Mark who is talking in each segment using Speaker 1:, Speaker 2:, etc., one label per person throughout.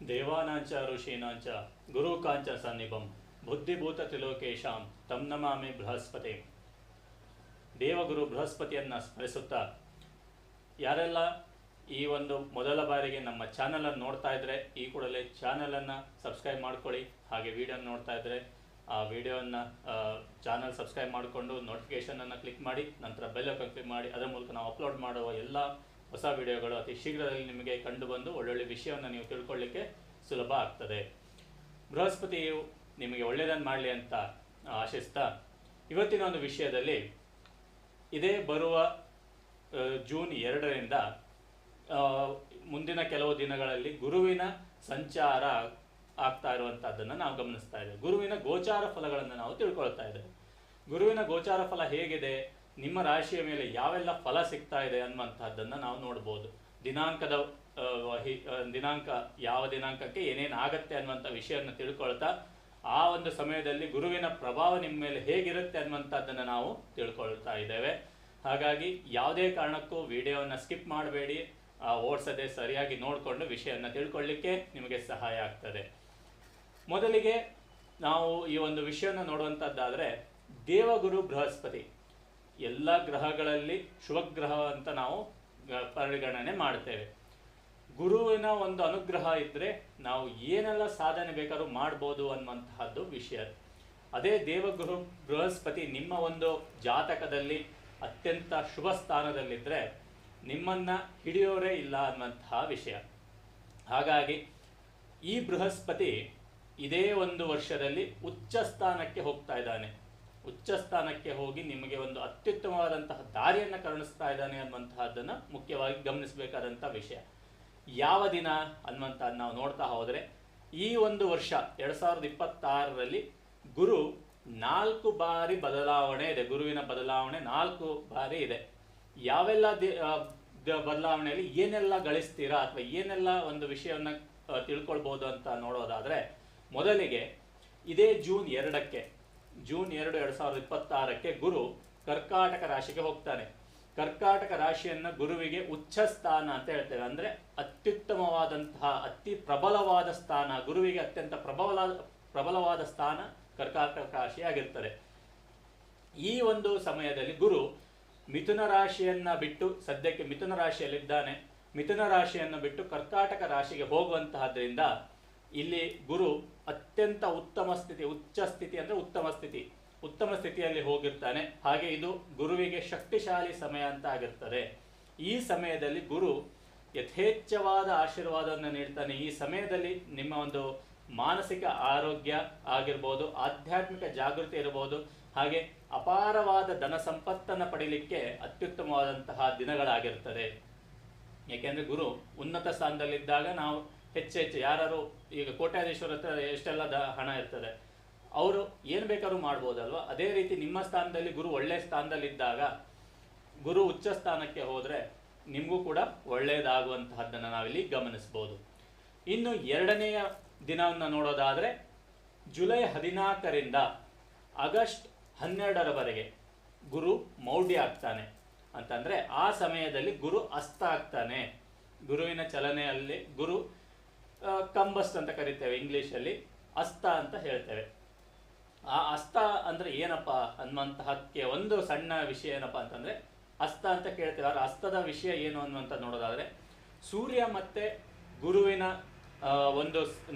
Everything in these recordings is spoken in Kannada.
Speaker 1: ದೇವಾನಾಂಚ ಋಷೀನಾಂಚ ಗುರುಕಾಂಚ ಸನ್ನಿಭಂ ಬುದ್ಧಿಭೂತ ತ್ರಿಲೋಕೇಶಾಂ ತಂ ನಮಾಮಿ ಬೃಹಸ್ಪತಿ. ದೇವಗುರು ಬೃಹಸ್ಪತಿಯನ್ನು ಸ್ಮರಿಸುತ್ತಾ ಯಾರೆಲ್ಲ ಈ ಒಂದು ಮೊದಲ ಬಾರಿಗೆ ನಮ್ಮ ಚಾನಲನ್ನು ನೋಡ್ತಾ ಇದ್ದರೆ ಈ ಕೂಡಲೇ ಚಾನಲನ್ನು ಸಬ್ಸ್ಕ್ರೈಬ್ ಮಾಡ್ಕೊಳ್ಳಿ. ಹಾಗೆ ವಿಡಿಯೋನ ನೋಡ್ತಾ ಇದ್ದರೆ ಆ ವಿಡಿಯೋನ ಚಾನಲ್ ಸಬ್ಸ್ಕ್ರೈಬ್ ಮಾಡಿಕೊಂಡು ನೋಟಿಫಿಕೇಷನನ್ನು ಕ್ಲಿಕ್ ಮಾಡಿ, ನಂತರ ಬೆಲ್ ಐಕಾನ್ ಕ್ಲಿಕ್ ಮಾಡಿ. ಅದರ ಮೂಲಕ ನಾವು ಅಪ್ಲೋಡ್ ಮಾಡುವ ಎಲ್ಲ ಹೊಸ ವಿಡಿಯೋಗಳು ಅತಿ ಶೀಘ್ರದಲ್ಲಿ ನಿಮಗೆ ಕಂಡು ಬಂದು ಒಳ್ಳೊಳ್ಳೆ ವಿಷಯವನ್ನು ನೀವು ತಿಳ್ಕೊಳ್ಳಿಕ್ಕೆ ಸುಲಭ ಆಗ್ತದೆ. ಬೃಹಸ್ಪತಿಯು ನಿಮಗೆ ಒಳ್ಳೆಯದನ್ನು ಮಾಡಲಿ ಅಂತ ಆಶಿಸ್ತಾ ಇವತ್ತಿನ ಒಂದು ವಿಷಯದಲ್ಲಿ ಇದೇ ಬರುವ ಜೂನ್ 2ರಿಂದ ಮುಂದಿನ ಕೆಲವು ದಿನಗಳಲ್ಲಿ ಗುರುವಿನ ಸಂಚಾರ ಆಗ್ತಾ ಇರುವಂತಹದ್ದನ್ನು ನಾವು ಗಮನಿಸ್ತಾ ಇದ್ದೇವೆ. ಗುರುವಿನ ಗೋಚಾರ ಫಲಗಳನ್ನು ನಾವು ತಿಳ್ಕೊಳ್ತಾ ಇದ್ದೇವೆ. ಗುರುವಿನ ಗೋಚಾರ ಫಲ ಹೇಗಿದೆ, ನಿಮ್ಮ ರಾಶಿಯ ಮೇಲೆ ಯಾವೆಲ್ಲ ಫಲ ಸಿಗ್ತಾ ಇದೆ ಅನ್ನುವಂತಹದ್ದನ್ನು ನಾವು ನೋಡ್ಬೋದು. ದಿನಾಂಕ ಯಾವ ದಿನಾಂಕಕ್ಕೆ ಏನೇನು ಆಗತ್ತೆ ಅನ್ನುವಂಥ ವಿಷಯವನ್ನು ತಿಳ್ಕೊಳ್ತಾ ಆ ಒಂದು ಸಮಯದಲ್ಲಿ ಗುರುವಿನ ಪ್ರಭಾವ ನಿಮ್ಮ ಮೇಲೆ ಹೇಗಿರುತ್ತೆ ಅನ್ನುವಂಥದ್ದನ್ನು ನಾವು ತಿಳ್ಕೊಳ್ತಾ ಇದ್ದೇವೆ. ಹಾಗಾಗಿ ಯಾವುದೇ ಕಾರಣಕ್ಕೂ ವಿಡಿಯೋವನ್ನು ಸ್ಕಿಪ್ ಮಾಡಬೇಡಿ, ಓಡಿಸದೆ ಸರಿಯಾಗಿ ನೋಡಿಕೊಂಡು ವಿಷಯವನ್ನು ತಿಳ್ಕೊಳ್ಳಿಕ್ಕೆ ನಿಮಗೆ ಸಹಾಯ ಆಗ್ತದೆ. ಮೊದಲಿಗೆ ನಾವು ಈ ಒಂದು ವಿಷಯವನ್ನು ನೋಡುವಂಥದ್ದಾದರೆ ದೇವಗುರು ಬೃಹಸ್ಪತಿ ಎಲ್ಲ ಗ್ರಹಗಳಲ್ಲಿ ಶುಭಗ್ರಹ ಅಂತ ನಾವು ಪರಿಗಣನೆ ಮಾಡ್ತೇವೆ. ಗುರುವಿನ ಒಂದು ಅನುಗ್ರಹ ಇದ್ದರೆ ನಾವು ಏನೆಲ್ಲ ಸಾಧನೆ ಬೇಕಾದ್ರೂ ಮಾಡ್ಬೋದು ಅನ್ನುವಂತಹದ್ದು ವಿಷಯ. ಅದೇ ದೇವಗುರು ಬೃಹಸ್ಪತಿ ನಿಮ್ಮ ಒಂದು ಜಾತಕದಲ್ಲಿ ಅತ್ಯಂತ ಶುಭ ಸ್ಥಾನದಲ್ಲಿದ್ದರೆ ನಿಮ್ಮನ್ನು ಹಿಡಿಯೋರೇ ಇಲ್ಲ ಅನ್ನುವಂತಹ ವಿಷಯ. ಹಾಗಾಗಿ ಈ ಬೃಹಸ್ಪತಿ ಇದೇ ಒಂದು ವರ್ಷದಲ್ಲಿ ಉಚ್ಚ ಸ್ಥಾನಕ್ಕೆ ಹೋಗ್ತಾ ಇದ್ದಾನೆ. ಉಚ್ಚ ಸ್ಥಾನಕ್ಕೆ ಹೋಗಿ ನಿಮಗೆ ಒಂದು ಅತ್ಯುತ್ತಮವಾದಂತಹ ದಾರಿಯನ್ನು ಕರುಣಿಸ್ತಾ ಇದ್ದಾನೆ ಅನ್ನುವಂತಹದ್ದನ್ನು ಮುಖ್ಯವಾಗಿ ಗಮನಿಸಬೇಕಾದಂಥ ವಿಷಯ. ಯಾವ ದಿನ ಅನ್ನುವಂಥದ್ದು ನಾವು ನೋಡ್ತಾ ಹೋದರೆ ಈ ಒಂದು ವರ್ಷ 2026ರಲ್ಲಿ ಗುರು 4 ಬಾರಿ ಬದಲಾವಣೆ ಇದೆ. ಗುರುವಿನ ಬದಲಾವಣೆ 4 ಬಾರಿ ಇದೆ. ಯಾವೆಲ್ಲ ಬದಲಾವಣೆಯಲ್ಲಿ ಏನೆಲ್ಲ ಗಳಿಸ್ತೀರಾ ಅಥವಾ ಏನೆಲ್ಲ ಒಂದು ವಿಷಯವನ್ನು ತಿಳ್ಕೊಳ್ಬೋದು ಅಂತ ನೋಡೋದಾದರೆ ಮೊದಲಿಗೆ ಇದೇ ಜೂನ್ 2 2026ಕ್ಕೆ ಗುರು ಕರ್ಕಾಟಕ ರಾಶಿಗೆ ಹೋಗ್ತಾನೆ. ಕರ್ಕಾಟಕ ರಾಶಿಯನ್ನು ಗುರುವಿಗೆ ಉಚ್ಚ ಸ್ಥಾನ ಅಂತ ಹೇಳ್ತೇವೆ. ಅಂದರೆ ಅತ್ಯುತ್ತಮವಾದಂತಹ ಅತಿ ಪ್ರಬಲವಾದ ಸ್ಥಾನ, ಗುರುವಿಗೆ ಅತ್ಯಂತ ಪ್ರಬಲವಾದ ಸ್ಥಾನ ಕರ್ಕಾಟಕ ರಾಶಿ ಆಗಿರ್ತದೆ. ಈ ಒಂದು ಸಮಯದಲ್ಲಿ ಗುರು ಮಿಥುನ ರಾಶಿಯನ್ನು ಬಿಟ್ಟು, ಸದ್ಯಕ್ಕೆ ಮಿಥುನ ರಾಶಿಯಲ್ಲಿದ್ದಾನೆ, ಮಿಥುನ ರಾಶಿಯನ್ನು ಬಿಟ್ಟು ಕರ್ಕಾಟಕ ರಾಶಿಗೆ ಹೋಗುವಂತಹದ್ರಿಂದ ಇಲ್ಲಿ ಗುರು ಅತ್ಯಂತ ಉತ್ತಮ ಸ್ಥಿತಿ, ಉಚ್ಚ ಸ್ಥಿತಿ ಅಂದರೆ ಉತ್ತಮ ಸ್ಥಿತಿಯಲ್ಲಿ ಹೋಗಿರ್ತಾನೆ. ಹಾಗೆ ಇದು ಗುರುವಿಗೆ ಶಕ್ತಿಶಾಲಿ ಸಮಯ ಅಂತ ಆಗಿರ್ತದೆ. ಈ ಸಮಯದಲ್ಲಿ ಗುರು ಯಥೇಚ್ಛವಾದ ಆಶೀರ್ವಾದವನ್ನು ನೀಡ್ತಾನೆ. ಈ ಸಮಯದಲ್ಲಿ ನಿಮ್ಮ ಒಂದು ಮಾನಸಿಕ ಆರೋಗ್ಯ ಆಗಿರ್ಬೋದು, ಆಧ್ಯಾತ್ಮಿಕ ಜಾಗೃತಿ ಇರಬಹುದು, ಹಾಗೆ ಅಪಾರವಾದ ಧನ ಸಂಪತ್ತನ್ನು ಪಡೀಲಿಕ್ಕೆ ಅತ್ಯುತ್ತಮವಾದಂತಹ ದಿನಗಳಾಗಿರ್ತದೆ. ಏಕೆಂದರೆ ಗುರು ಉನ್ನತ ಸ್ಥಾನದಲ್ಲಿದ್ದಾಗ ನಾವು ಹೆಚ್ಚು ಯಾರು ಈಗ ಕೋಟ್ಯಾಧೀಶ್ವರ ಹತ್ರ ಎಷ್ಟೆಲ್ಲ ಹಣ ಇರ್ತದೆ, ಅವರು ಏನು ಬೇಕಾದ್ರೂ ಮಾಡ್ಬೋದಲ್ವ. ಅದೇ ರೀತಿ ನಿಮ್ಮ ಸ್ಥಾನದಲ್ಲಿ ಗುರು ಒಳ್ಳೆಯ ಸ್ಥಾನದಲ್ಲಿದ್ದಾಗ, ಗುರು ಉಚ್ಚ ಸ್ಥಾನಕ್ಕೆ ಹೋದರೆ ನಿಮಗೂ ಕೂಡ ಒಳ್ಳೆಯದಾಗುವಂತಹದ್ದನ್ನು ನಾವಿಲ್ಲಿ ಗಮನಿಸ್ಬೋದು. ಇನ್ನು 2ನೆಯ ದಿನವನ್ನು ನೋಡೋದಾದರೆ ಜುಲೈ 14ರಿಂದ ಆಗಸ್ಟ್ 12ರವರೆಗೆ ಗುರು ಮೌಢ್ಯ ಆಗ್ತಾನೆ. ಅಂತಂದರೆ ಆ ಸಮಯದಲ್ಲಿ ಗುರು ಅಸ್ತ ಆಗ್ತಾನೆ. ಗುರುವಿನ ಚಲನೆಯಲ್ಲಿ ಗುರು ಕಂಬಸ್ಟ್ ಅಂತ ಕರಿತೇವೆ, ಇಂಗ್ಲೀಷಲ್ಲಿ ಅಸ್ತ ಅಂತ ಹೇಳ್ತೇವೆ. ಆ ಅಸ್ತ ಅಂದರೆ ಏನಪ್ಪ ಅನ್ನುವಂತಹಕ್ಕೆ ಒಂದು ಸಣ್ಣ ವಿಷಯ ಏನಪ್ಪ ಅಂತಂದರೆ, ಅಸ್ತ ಅಂತ ಕೇಳ್ತೇವೆ. ಆದರೆ ಅಸ್ತದ ವಿಷಯ ಏನು ಅನ್ನುವಂಥ ನೋಡೋದಾದರೆ ಸೂರ್ಯ ಮತ್ತು ಗುರುವಿನ ಒಂದು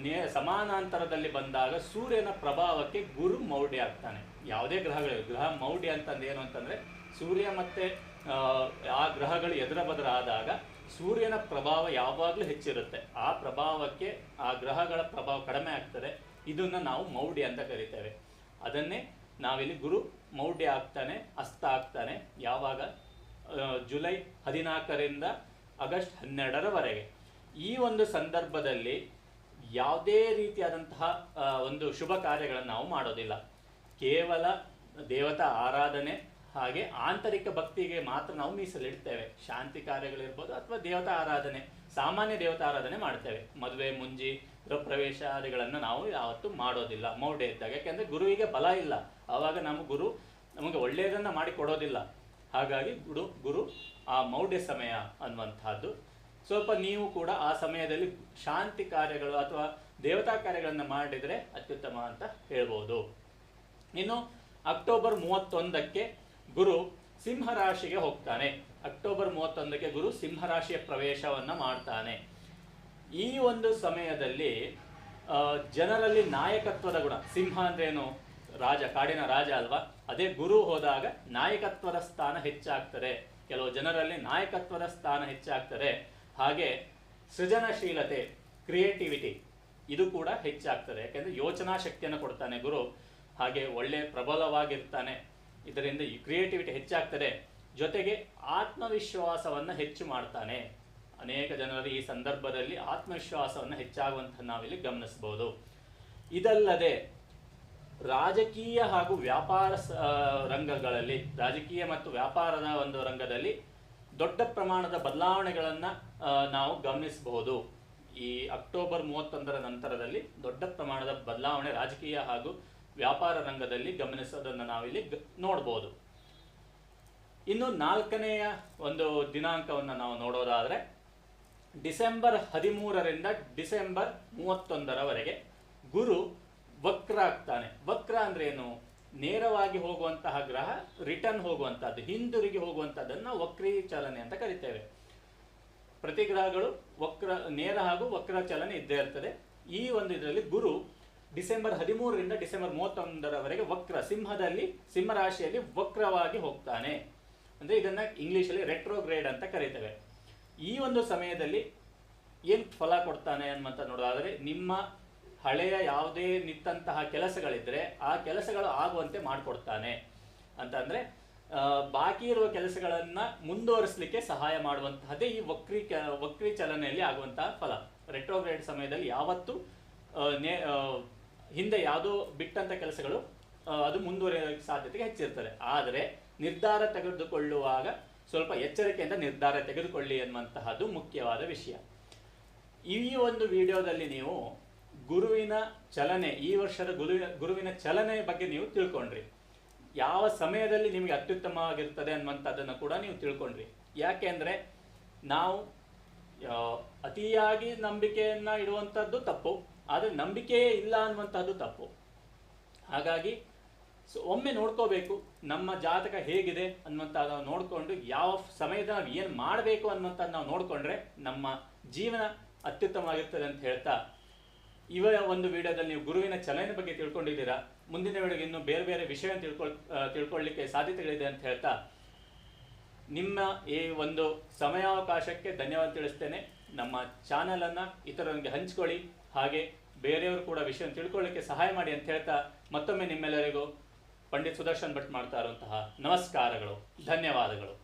Speaker 1: ಸಮಾನಾಂತರದಲ್ಲಿ ಬಂದಾಗ ಸೂರ್ಯನ ಪ್ರಭಾವಕ್ಕೆ ಗುರು ಮೌಢ್ಯ ಆಗ್ತಾನೆ. ಯಾವುದೇ ಗ್ರಹಗಳು ಗ್ರಹ ಮೌಢ್ಯ ಅಂತಂದು ಏನು ಅಂತಂದರೆ ಸೂರ್ಯ ಮತ್ತು ಆ ಗ್ರಹಗಳು ಎದುರ ಬದರ ಆದಾಗ ಸೂರ್ಯನ ಪ್ರಭಾವ ಯಾವಾಗಲೂ ಹೆಚ್ಚಿರುತ್ತೆ. ಆ ಪ್ರಭಾವಕ್ಕೆ ಆ ಗ್ರಹಗಳ ಪ್ರಭಾವ ಕಡಿಮೆ ಆಗ್ತದೆ. ಇದನ್ನು ನಾವು ಮೌಢ್ಯ ಅಂತ ಕರಿತೇವೆ. ಅದನ್ನೇ ನಾವಿಲ್ಲಿ ಗುರು ಮೌಢ್ಯ ಆಗ್ತಾನೆ, ಅಸ್ತ ಆಗ್ತಾನೆ. ಯಾವಾಗ? ಜುಲೈ 14ರಿಂದ ಆಗಸ್ಟ್ 12ರವರೆಗೆ. ಈ ಒಂದು ಸಂದರ್ಭದಲ್ಲಿ ಯಾವುದೇ ರೀತಿಯಾದಂತಹ ಒಂದು ಶುಭ ಕಾರ್ಯಗಳನ್ನು ನಾವು ಮಾಡೋದಿಲ್ಲ. ಕೇವಲ ದೇವತಾ ಆರಾಧನೆ ಹಾಗೆ ಆಂತರಿಕ ಭಕ್ತಿಗೆ ಮಾತ್ರ ನಾವು ಮೀಸಲಿಡ್ತೇವೆ. ಶಾಂತಿ ಕಾರ್ಯಗಳಿರ್ಬೋದು ಅಥವಾ ದೇವತಾ ಆರಾಧನೆ, ಸಾಮಾನ್ಯ ದೇವತಾ ಆರಾಧನೆ ಮಾಡ್ತೇವೆ. ಮದುವೆ, ಮುಂಜಿ, ಗೃಹ ಪ್ರವೇಶಾದಿಗಳನ್ನು ನಾವು ಯಾವತ್ತೂ ಮಾಡೋದಿಲ್ಲ ಮೌಢ್ಯ ಇದ್ದಾಗ. ಯಾಕೆಂದರೆ ಗುರುವಿಗೆ ಬಲ ಇಲ್ಲ, ಆವಾಗ ಗುರು ನಮಗೆ ಒಳ್ಳೆಯದನ್ನು ಮಾಡಿ ಕೊಡೋದಿಲ್ಲ. ಹಾಗಾಗಿ ಗುರು ಆ ಮೌಢ್ಯ ಸಮಯ ಅನ್ನುವಂಥದ್ದು ಸ್ವಲ್ಪ ನೀವು ಕೂಡ ಆ ಸಮಯದಲ್ಲಿ ಶಾಂತಿ ಕಾರ್ಯಗಳು ಅಥವಾ ದೇವತಾ ಕಾರ್ಯಗಳನ್ನು ಮಾಡಿದರೆ ಅತ್ಯುತ್ತಮ ಅಂತ ಹೇಳ್ಬೋದು. ಇನ್ನು ಅಕ್ಟೋಬರ್ 31ಕ್ಕೆ ಗುರು ಸಿಂಹರಾಶಿಗೆ ಹೋಗ್ತಾನೆ. ಅಕ್ಟೋಬರ್ 31ಕ್ಕೆ ಗುರು ಸಿಂಹರಾಶಿಯ ಪ್ರವೇಶವನ್ನ ಮಾಡ್ತಾನೆ. ಈ ಒಂದು ಸಮಯದಲ್ಲಿ ಜನರಲ್ಲಿ ನಾಯಕತ್ವದ ಗುಣ, ಸಿಂಹ ಅಂದ್ರೇನು, ರಾಜ, ಕಾಡಿನ ರಾಜ ಅಲ್ವಾ, ಅದೇ ಗುರು ಹೋದಾಗ ನಾಯಕತ್ವದ ಸ್ಥಾನ ಹೆಚ್ಚಾಗ್ತದೆ. ಕೆಲವು ಜನರಲ್ಲಿ ನಾಯಕತ್ವದ ಸ್ಥಾನ ಹೆಚ್ಚಾಗ್ತದೆ. ಹಾಗೆ ಸೃಜನಶೀಲತೆ, ಕ್ರಿಯೇಟಿವಿಟಿ ಇದು ಕೂಡ ಹೆಚ್ಚಾಗ್ತದೆ. ಯಾಕೆಂದ್ರೆ ಯೋಚನಾ ಶಕ್ತಿಯನ್ನು ಕೊಡ್ತಾನೆ ಗುರು. ಹಾಗೆ ಒಳ್ಳೆ ಪ್ರಬಲವಾಗಿರ್ತಾನೆ. ಇದರಿಂದ ಕ್ರಿಯೇಟಿವಿಟಿ ಹೆಚ್ಚಾಗ್ತದೆ. ಜೊತೆಗೆ ಆತ್ಮವಿಶ್ವಾಸವನ್ನು ಹೆಚ್ಚು ಮಾಡ್ತಾನೆ. ಅನೇಕ ಜನರು ಈ ಸಂದರ್ಭದಲ್ಲಿ ಆತ್ಮವಿಶ್ವಾಸವನ್ನು ಹೆಚ್ಚಾಗುವಂತಹ ನಾವಿಲ್ಲಿ ಗಮನಿಸಬಹುದು. ಇದಲ್ಲದೆ ರಾಜಕೀಯ ಹಾಗೂ ವ್ಯಾಪಾರ ರಂಗಗಳಲ್ಲಿ, ರಾಜಕೀಯ ಮತ್ತು ವ್ಯಾಪಾರದ ಒಂದು ರಂಗದಲ್ಲಿ ದೊಡ್ಡ ಪ್ರಮಾಣದ ಬದಲಾವಣೆಗಳನ್ನು ನಾವು ಗಮನಿಸಬಹುದು. ಈ ಅಕ್ಟೋಬರ್ 31ರ ನಂತರದಲ್ಲಿ ದೊಡ್ಡ ಪ್ರಮಾಣದ ಬದಲಾವಣೆ ರಾಜಕೀಯ ಹಾಗೂ ವ್ಯಾಪಾರ ರಂಗದಲ್ಲಿ ಗಮನಿಸೋದನ್ನು ನಾವಿಲ್ಲಿ ನೋಡ್ಬೋದು. ಇನ್ನು 4ನೆಯ ಒಂದು ದಿನಾಂಕವನ್ನು ನಾವು ನೋಡೋದಾದ್ರೆ ಡಿಸೆಂಬರ್ 13ರಿಂದ ಡಿಸೆಂಬರ್ 31ರವರೆಗೆ ಗುರು ವಕ್ರ ಆಗ್ತಾನೆ. ವಕ್ರ ಅಂದ್ರೆ ಏನು? ನೇರವಾಗಿ ಹೋಗುವಂತಹ ಗ್ರಹ ರಿಟರ್ನ್ ಹೋಗುವಂತಹದ್ದು, ಹಿಂದಿರುಗಿ ಹೋಗುವಂತಹದ್ದನ್ನು ನಾವು ವಕ್ರೀ ಚಲನೆ ಅಂತ ಕರಿತೇವೆ. ಪ್ರತಿ ಗ್ರಹಗಳು ನೇರ ಹಾಗೂ ವಕ್ರ ಚಲನೆ ಇದ್ದೇ ಇರ್ತದೆ. ಈ ಒಂದು ಇದರಲ್ಲಿ ಗುರು ಡಿಸೆಂಬರ್ 13ರಿಂದ ಡಿಸೆಂಬರ್ 31ರವರೆಗೆ ವಕ್ರ, ಸಿಂಹರಾಶಿಯಲ್ಲಿ ವಕ್ರವಾಗಿ ಹೋಗ್ತಾನೆ. ಅಂದ್ರೆ ಇದನ್ನ ಇಂಗ್ಲಿಷಲ್ಲಿ ರೆಟ್ರೋಗ್ರೇಡ್ ಅಂತ ಕರೀತೇವೆ. ಈ ಒಂದು ಸಮಯದಲ್ಲಿ ಏನು ಫಲ ಕೊಡ್ತಾನೆ ಅನ್ನುವಂತ ನೋಡೋದಾದ್ರೆ, ನಿಮ್ಮ ಹಳೆಯ ಯಾವುದೇ ನಿಂತಹ ಕೆಲಸಗಳಿದ್ರೆ ಆ ಕೆಲಸಗಳು ಆಗುವಂತೆ ಮಾಡಿಕೊಡ್ತಾನೆ. ಅಂತಂದ್ರೆ ಬಾಕಿ ಇರುವ ಕೆಲಸಗಳನ್ನ ಮುಂದುವರಿಸಲಿಕ್ಕೆ ಸಹಾಯ ಮಾಡುವಂತಹದ್ದೇ ಈ ವಕ್ರಿ ಚಲನೆಯಲ್ಲಿ ಆಗುವಂತಹ ಫಲ. ರೆಟ್ರೋಗ್ರೇಡ್ ಸಮಯದಲ್ಲಿ ಯಾವತ್ತೂ ಹಿಂದೆ ಯಾವುದೋ ಬಿಟ್ಟಂತ ಕೆಲಸಗಳು ಅದು ಮುಂದುವರಿಯೋಕ್ಕೆ ಸಾಧ್ಯತೆ ಹೆಚ್ಚಿರ್ತದೆ. ಆದರೆ ನಿರ್ಧಾರ ತೆಗೆದುಕೊಳ್ಳುವಾಗ ಸ್ವಲ್ಪ ಎಚ್ಚರಿಕೆಯಿಂದ ನಿರ್ಧಾರ ತೆಗೆದುಕೊಳ್ಳಿ ಎನ್ನುವಂತಹದ್ದು ಮುಖ್ಯವಾದ ವಿಷಯ. ಈ ಒಂದು ವಿಡಿಯೋದಲ್ಲಿ ನೀವು ಗುರುವಿನ ಚಲನೆ, ಈ ವರ್ಷದ ಗುರುವಿನ ಚಲನೆ ಬಗ್ಗೆ ನೀವು ತಿಳ್ಕೊಂಡ್ರಿ. ಯಾವ ಸಮಯದಲ್ಲಿ ನಿಮಗೆ ಅತ್ಯುತ್ತಮವಾಗಿರ್ತದೆ ಅನ್ನುವಂಥದ್ದನ್ನು ಕೂಡ ನೀವು ತಿಳ್ಕೊಂಡ್ರಿ. ಯಾಕೆಂದ್ರೆ ನಾವು ಅತಿಯಾಗಿ ನಂಬಿಕೆಯನ್ನ ಇಡುವಂಥದ್ದು ತಪ್ಪು, ಆದರೆ ನಂಬಿಕೆಯೇ ಇಲ್ಲ ಅನ್ನುವಂಥದ್ದು ತಪ್ಪು. ಹಾಗಾಗಿ ಒಮ್ಮೆ ನೋಡ್ಕೋಬೇಕು ನಮ್ಮ ಜಾತಕ ಹೇಗಿದೆ ಅನ್ನುವಂಥದ್ದು ನೋಡಿಕೊಂಡು ಯಾವ ಸಮಯದ ನಾವು ಏನು ಮಾಡಬೇಕು ಅನ್ನುವಂಥದ್ದು ನಾವು ನೋಡಿಕೊಂಡ್ರೆ ನಮ್ಮ ಜೀವನ ಅತ್ಯುತ್ತಮವಾಗಿರ್ತದೆ ಅಂತ ಹೇಳ್ತಾ, ಇವ ಒಂದು ವಿಡಿಯೋದಲ್ಲಿ ನೀವು ಗುರುವಿನ ಚಲನೆ ಬಗ್ಗೆ ತಿಳ್ಕೊಂಡಿದ್ದೀರಾ. ಮುಂದಿನ ವಿಡಿಯೋಗೆ ಇನ್ನೂ ಬೇರೆ ಬೇರೆ ವಿಷಯ ತಿಳ್ಕೊಳ್ಳಿಕ್ಕೆ ಸಾಧ್ಯತೆಗಳಿದೆ ಅಂತ ಹೇಳ್ತಾ ನಿಮ್ಮ ಈ ಒಂದು ಸಮಯಾವಕಾಶಕ್ಕೆ ಧನ್ಯವಾದ ತಿಳಿಸ್ತೇನೆ. ನಮ್ಮ ಚಾನಲನ್ನು ಇತರರಿಗೆ ಹಂಚ್ಕೊಳ್ಳಿ, ಹಾಗೆ ಬೇರೆಯವರು ಕೂಡ ವಿಷಯ ತಿಳ್ಕೊಳ್ಳಿಕ್ಕೆ ಸಹಾಯ ಮಾಡಿ ಅಂತ ಹೇಳ್ತಾ ಮತ್ತೊಮ್ಮೆ ನಿಮ್ಮೆಲ್ಲರಿಗೂ ಪಂಡಿತ್ ಸುದರ್ಶನ್ ಭಟ್ ಮಾಡ್ತಾ ಇರುವಂತಹ ನಮಸ್ಕಾರಗಳು, ಧನ್ಯವಾದಗಳು.